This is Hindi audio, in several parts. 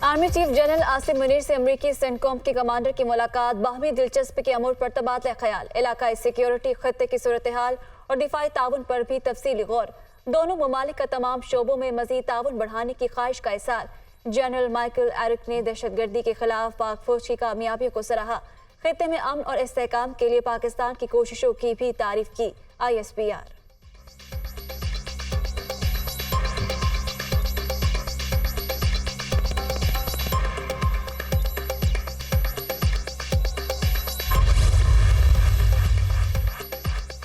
Army chief general Asim Munir से अमरीकी सेंटकॉम के कमांडर की मुलाकात। बाहमी दिलचस्पी के अमूर पर तबादला ख्याल, इलाकाई सिक्योरिटी, खत्ते की सूरत हाल और दिफाई ताउन पर भी तफसीली गौर। दोनों ममालिक का तमाम शोबों में मजीद ताउन बढ़ाने की ख्वाहिश का इज़हार। जनरल माइकल एरिक ने दहशतगर्दी के खिलाफ पाक फौज की कामयाबियों को सराहा। खत्ते में अमन और इस्तेहकाम के लिए पाकिस्तान की कोशिशों की भी तारीफ की। ISPR।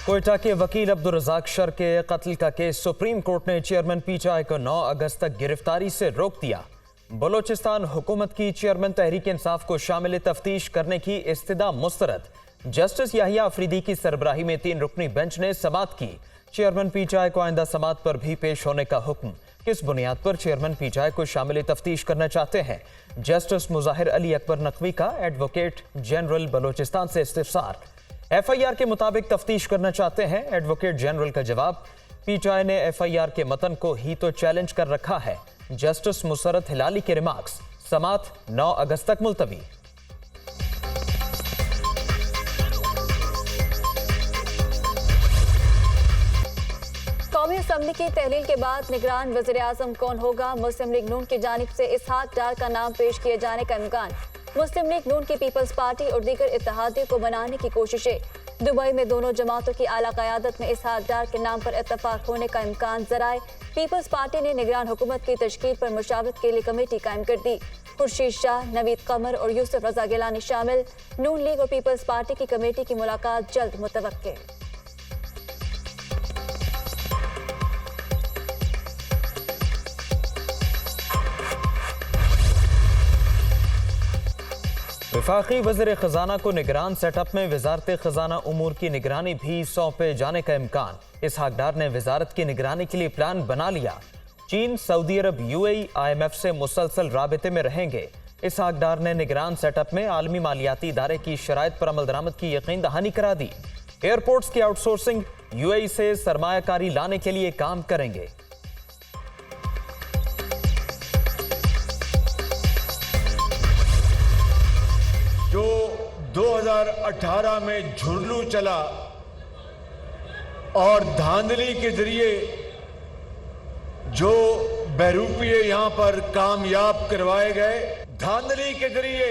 कोयटा के वकील अब्दुल रज़ाक शर के कत्ल का केस सुप्रीम कोर्ट ने चेयरमैन PTI को 9 अगस्त तक गिरफ्तारी से रोक दिया। बलोचिस्तान हुकूमत की चेयरमैन तहरीक इंसाफ को शामिल तफ्तीश करने की इस्तदा मुस्तरद। जस्टिस याहिया अफरीदी की सरबराही में 3 रुकनी बेंच ने समाअत की। चेयरमैन PTI को आइंदा समाअत पर भी पेश होने का हुक्म। किस बुनियाद पर चेयरमैन PTI को शामिल तफ्तीश करना चाहते हैं? जस्टिस मुज़ाहिर अली अकबर नकवी का एडवोकेट जनरल बलोचिस्तान से इस्तिफसार। FIR के मुताबिक तफ्तीश करना चाहते हैं। एडवोकेट जनरल का जवाब, PTI ने FIR के मतन को ही तो चैलेंज कर रखा है। जस्टिस मुसरत हिलाली के रिमार्क्स, समाअत 9 अगस्त तक मुलतवी। कौमी असम्बली की तहलील के बाद निगरान वज़ीर आज़म कौन होगा? मुस्लिम लीग नून की जानिब से इसहाक डार का नाम पेश किए जाने का इम्कान। मुस्लिम लीग नून की पीपल्स पार्टी और दीगर इत्तेहादियों को बनाने की कोशिशें। दुबई में दोनों जमातों की आला क़यादत में इसहाक डार के नाम पर इत्तफाक होने का इम्कान ज़राए। पीपल्स पार्टी ने निगरान हुकूमत की तश्कील पर मुशावरत के लिए कमेटी कायम कर दी। खुर्शीद शाह, नवीद कमर और यूसुफ रजा गिलानी शामिल। नून लीग और पीपल्स पार्टी की कमेटी की मुलाकात जल्द मुतवक्के। वफाकी वज़ीर ख़जाना को निगरान सेटअप में वज़ारत ख़जाना उमूर की निगरानी भी सौंपे जाने का इम्कान। इसहाक डार ने वज़ारत की निगरानी के लिए प्लान बना लिया। चीन, सऊदी अरब, UAE, IMF से मुसलसल राबिते में रहेंगे। इसहाक डार ने निगरान सेटअप में आलमी मालियाती इदारे की शराइत पर अमल दरामद की यकीन दहानी करा दी। एयरपोर्ट्स की आउटसोर्सिंग UAE से सरमायाकारी लाने के लिए काम करेंगे। जो 2018 में झुरलू चला और धांधली के जरिए जो बहरूपिये यहां पर कामयाब करवाए गए, धांधली के जरिए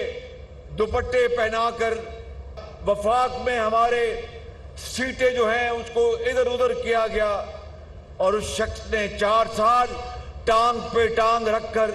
दुपट्टे पहनाकर वफाक में हमारे सीटें जो हैं उसको इधर उधर किया गया और उस शख्स ने 4 साल टांग पे टांग रखकर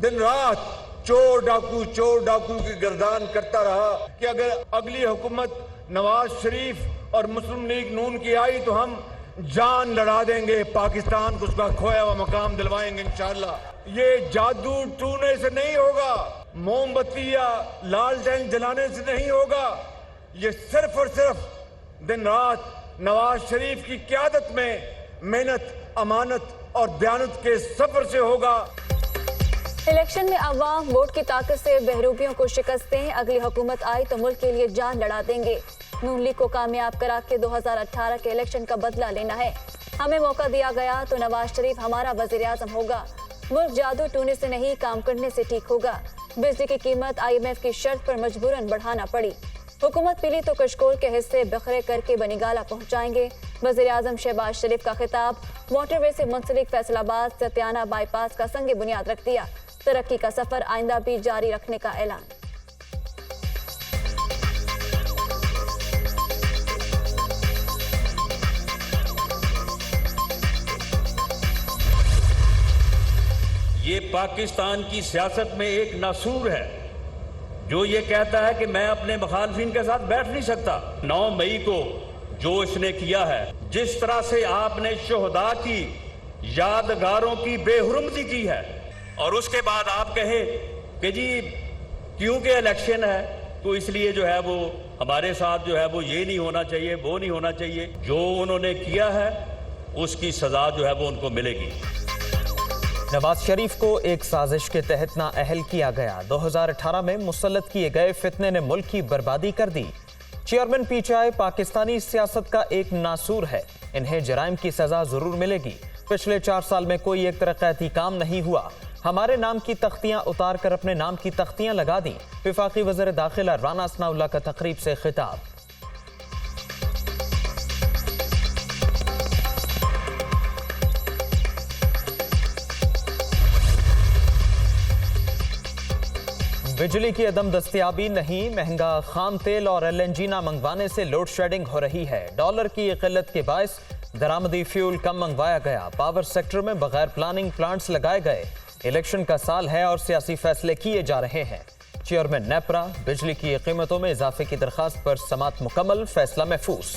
दिन रात चोर डाकू की गर्दान करता रहा कि अगर अगली हुकूमत नवाज शरीफ और मुस्लिम लीग नून की आई तो हम जान लड़ा देंगे, पाकिस्तान को उसका खोया हुआ मकाम दिलवाएंगे इंशाअल्लाह। ये जादू टूने से नहीं होगा, मोमबत्ती या लालटेन जलाने से नहीं होगा। ये सिर्फ और सिर्फ दिन रात नवाज शरीफ की क़यादत में मेहनत, अमानत और दयानत के सफर से होगा। इलेक्शन में अवाम वोट की ताकत से बहरूपियों को शिकस्त दें। अगली हुकूमत आई तो मुल्क के लिए जान लड़ा देंगे। नून लीग को कामयाब करा के 2018 के इलेक्शन का बदला लेना है। हमें मौका दिया गया तो नवाज शरीफ हमारा वज़ीर आज़म होगा। मुल्क जादू टूने से नहीं, काम करने से ठीक होगा। बिजली की कीमत IMF की शर्त पर मजबूरन बढ़ाना पड़ी। हुकूमत पीली तो कशकोल के हिस्से बखरे करके बनीगाला पहुंचाएंगे। वज़ीर आज़म शहबाज शरीफ का खिताब। मोटरवे से मुंसलिक फैसलाबाद सत्याना बाईपास का संग बुनियाद रख दिया। तरक्की का सफर आइंदा भी जारी रखने का ऐलान। ये पाकिस्तान की सियासत में एक नासूर है जो ये कहता है कि मैं अपने मुखालफिन के साथ बैठ नहीं सकता। 9 मई को जो इसने किया है, जिस तरह से आपने शोहदा की यादगारों की बेहुरमती की है और उसके बाद आप कहे कि जी क्योंकि इलेक्शन है तो इसलिए जो है वो हमारे साथ जो है वो ये नहीं होना चाहिए, वो नहीं होना चाहिए। जो उन्होंने किया है उसकी सजा जो है वो उनको मिलेगी। नवाज शरीफ को एक साजिश के तहत नाअहल किया गया। 2018 में मुसल्लत किए गए फितने ने मुल्क की बर्बादी कर दी। चेयरमैन PTI पाकिस्तानी सियासत का एक नासूर है। इन्हें जराइम की सजा जरूर मिलेगी। पिछले 4 साल में कोई एक तरक्याती काम नहीं हुआ। हमारे नाम की तख्तियां उतार कर अपने नाम की तख्तियां लगा दी। वफाकी वज़ीर दाखिला राना सनाउल्लाह का तकरीब से खिताब। बिजली की अदम दस्तयाबी नहीं, महंगा खाम तेल और LNG ना मंगवाने से लोड शेडिंग हो रही है। डॉलर की किल्लत के बायस दरामदी फ्यूल कम मंगवाया गया। पावर सेक्टर में बगैर प्लानिंग प्लांट्स लगाए गए। इलेक्शन का साल है और सियासी फैसले किए जा रहे हैं। चेयरमैन नेपरा, बिजली की कीमतों में इजाफे की दरखास्त पर समात मुकम्मल, फैसला महफूज।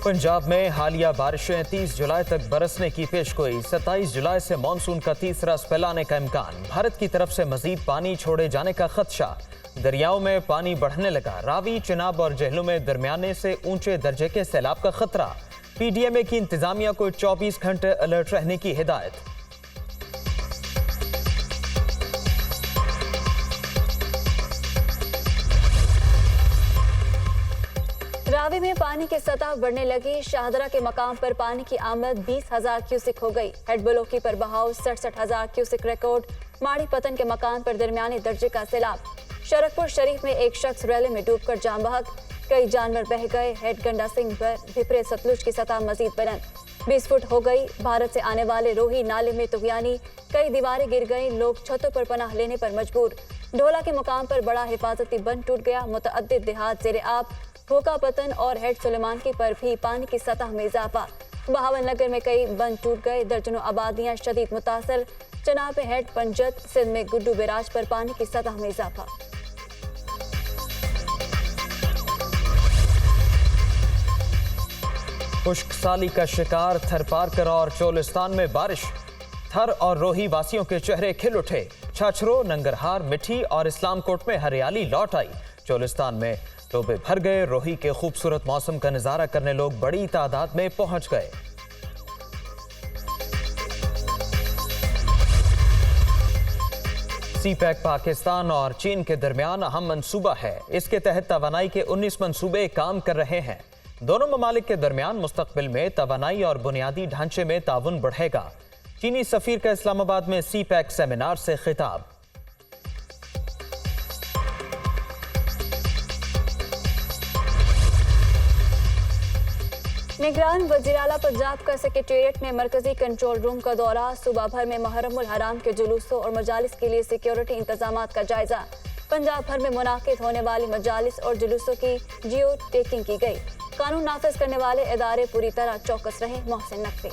पंजाब में हालिया बारिशें 30 जुलाई तक बरसने की पेशगोई। 27 जुलाई से मानसून का तीसरा स्पेल आने का इम्कान। भारत की तरफ से मजीद पानी छोड़े जाने का खदशा। दरियाओं में पानी बढ़ने लगा। रावी, चिनाब और जहलुम में दरमियाने से ऊंचे दर्जे के सैलाब का खतरा। PDMA की इंतजामिया को 24 घंटे अलर्ट रहने की हिदायत। रावी में पानी की सतह बढ़ने लगी। शाहदरा के मकाम पर पानी की आमद 20,000 क्यूसिक हो गई। हेड ब्लॉकी पर बहाव 67,000 क्यूसिक रिकॉर्ड। माड़ी पतन के मकान पर दरमियानी दर्जे का सैलाब। शरकपुर शरीफ में एक शख्स रैली में डूबकर जान बहक। कई जानवर बह गए। हेड गंडा सिंह पर भिपरे सतलुज की सतह मजीद बुलंद 20 फुट हो गई। भारत से आने वाले रोही नाले में तुगयानी। कई दीवारें गिर गई। लोग छतों पर पनाह लेने पर मजबूर। ढोला के मुकाम पर बड़ा हिफाजती बंद टूट गया। मुतअद्दिद देहात जेरे आब। होका पतन और हेड सुलेमानकी पर भी पानी की सतह में इजाफा। बहावन नगर में कई बंद टूट गए। दर्जनों आबादियां शदीद मुतासर। चनाब हेड पंजत सिंध में गुड्डू बैराज पर पानी की सतह में इजाफा। खुश्क साली का शिकार थरपारकर और चोलिस्तान में बारिश। थर और रोही वासियों के चेहरे खिल उठे। छाछरो, नंगरहार, मिठी और इस्लामकोट में हरियाली लौट आई। चोलिस्तान में टोबे भर गए। रोही के खूबसूरत मौसम का नजारा करने लोग बड़ी तादाद में पहुंच गए। CPEC पाकिस्तान और चीन के दरमियान अहम मंसूबा है। इसके तहत तवानाई के 19 मंसूबे काम कर रहे हैं। दोनों ममालिक के दरमियान मुस्तकबिल में तवानाई और बुनियादी ढांचे में ताउन बढ़ेगा। चीनी सफीर का इस्लामाबाद में CPEC सेमिनार से खिताब। निगरान वज़ीर आला पंजाब का सेक्रेटेरिएट में मरकजी कंट्रोल रूम का दौरा। सूबा भर में मुहर्रमुल हराम के जुलूसों और मजालिस के लिए सिक्योरिटी इंतजामात का जायजा। पंजाब भर में मुनाकिद होने वाली मजालिस और जुलूसों की जियो टेकिंग की गई। कानून नाफिज करने वाले इदारे पूरी तरह चौकस रहे। मोहसिन नकवी।